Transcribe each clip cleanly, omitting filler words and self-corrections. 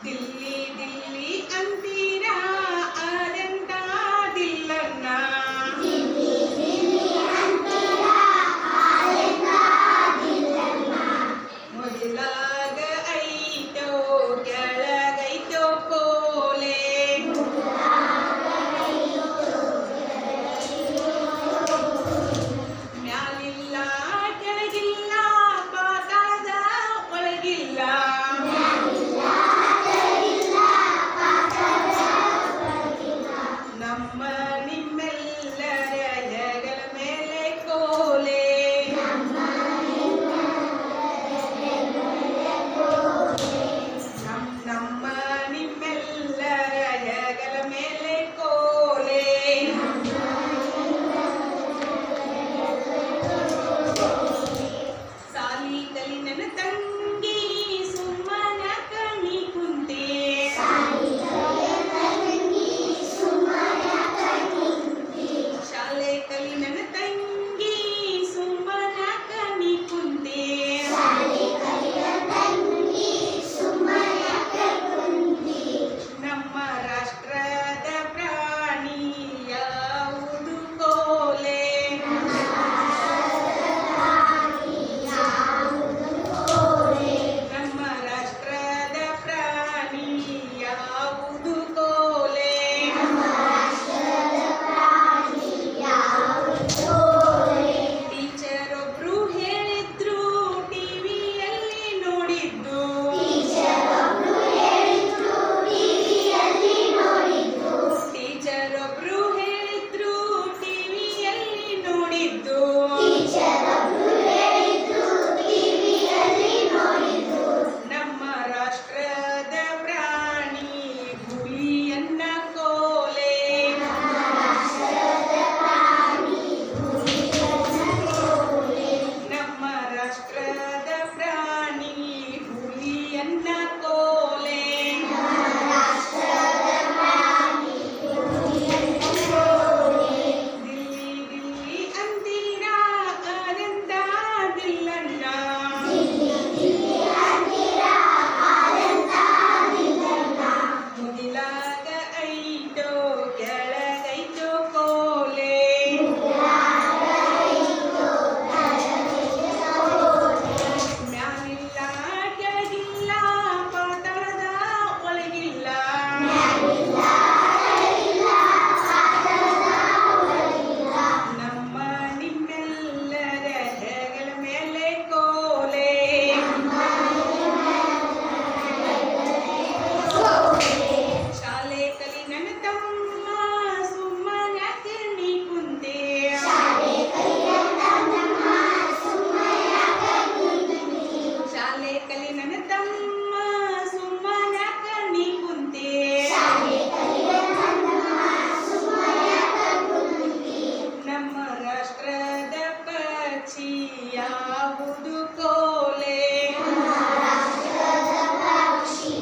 ದಿಲ್ಲಿ ದಿಲ್ಲಿ ಅಂತೀರಾ ಅದೆಂತ ದಿಲ್ಲನ್ನ ಮೊದಲಾಗ ಐತೋ ಕೆಳಗೈತೋ ಕೋಲೆ ಮ್ಯಾಲಿಲ್ಲ ಕೆಳಗಿಲ್ಲ ಪಾತಾಳದ ಒಳಗಿಲ್ಲ ನಮ್ಮ ನಿಮ್ಮೆಲ್ಲರ ಹೆಗಲ ಮೇಲೆ ಕೋಲೆ ನಮ್ಮ ನಿಮ್ಮೆಲ್ಲರ ಹೆಗಲ ಮೇಲೆ ಕೋಲೆ ಸಾಲಿ ಕಲಿ ನನ್ನ ತಂಗಿ ಸುಮ್ಮನ ಕಣಿ ಕುಂತೆ ಶಾಲೆ ಕಲಿ ನನ್ನ ತಂಗಿ ಸುಮ್ಮನ ಕಣಿ ಕುಂತೆ ನಮ್ಮ ರಾಷ್ಟ್ರದ ಪ್ರಾಣಿ ಯಾವುದು ಕೋಲೆ ನಮ್ಮ ರಾಷ್ಟ್ರದ ಪ್ರಾಣಿ ಯಾವುದು ಕೋಲೆ ಟೀಚರ್ ಒಬ್ರು ಹೇಳಿದ್ರು ಟಿವಿಯಲ್ಲಿ ನೋಡಿದ್ದು ಟೀಚರ್ ಒಬ್ರು ಹೇಳಿದ್ರು ಟಿವಿಯಲ್ಲಿ ನೋಡಿದ್ದು ನಮ್ಮ ರಾಷ್ಟ್ರದ ಪ್ರಾಣಿ ಹುಲಿಯನ್ನ ಕೋಲೆ ನಮ್ಮ ರಾಷ್ಟ್ರದ ಪ್ರಾಣಿ ಹುಲಿಯನ್ನ ಕೋಲೆ ದಿಲ್ಲಿ ದಿಲ್ಲಿ ಅಂತೀರಾ ಅದೆಂತ ದಿಲ್ಲನ್ನ ಮುಗಿಲಾಗ ಐತೋ ಕೆಳಗೈತೋ ಕೋಲೆ ಮ್ಯಾಲಿಲ್ಲ ಕೆಳಗಿಲ್ಲ ಪಾತಾಳದ ಒಳಗಿಲ್ಲ ನಮ್ಮ ನಿಮ್ಮೆಲ್ಲರ ಹೆಗಲ ಮೇಲೆ ಕೋಲೆ ಶಾಲೆ ಕಲಿ ನನ್ನ ತಮ್ಮ ಸುಮ್ಮನ್ಯಾಕೆ ನೀ ಕುಂತೆ ಶಾಲೆ ಕಲಿ ನನ್ನ ತಮ್ಮ ಸುಮ್ಮನ್ಯಾಕ ನೀ ಕುಂತೆ ನಮ್ಮ ರಾಷ್ಟ್ರದ ಪಕ್ಷಿ ಯಾವುದು ಕೋಲೆ ನಮ್ಮ ರಾಷ್ಟ್ರದ ಪಕ್ಷಿ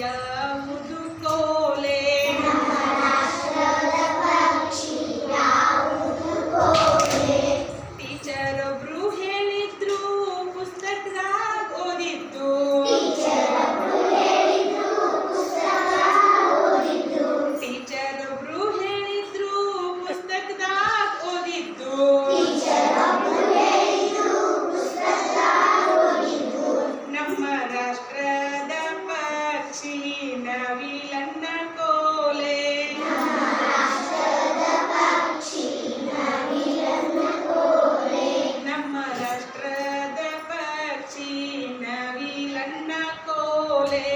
ಯಾವುದು ಕೋಲೆ ಟೀಚರ್ ಒಬ್ರು ಹೇಳಿದ್ರು ಪುಸ್ತಕದಾಗ ಓದಿದ್ದು ಟೀಚರ್ ಒಬ್ರು ಹೇಳಿದ್ರು ಪುಸ್ತಕದಾಗ ಓದಿದ್ದು ನಮ್ಮ ರಾಷ್ಟ್ರದ ಪಕ್ಷಿ ನವಿಲನ್ನ ಕೋಲೆ ನಮ್ಮ ರಾಷ್ಟ್ರದ ಪಕ್ಷಿ ನವಿಲನ್ನ ಕೋಲೆ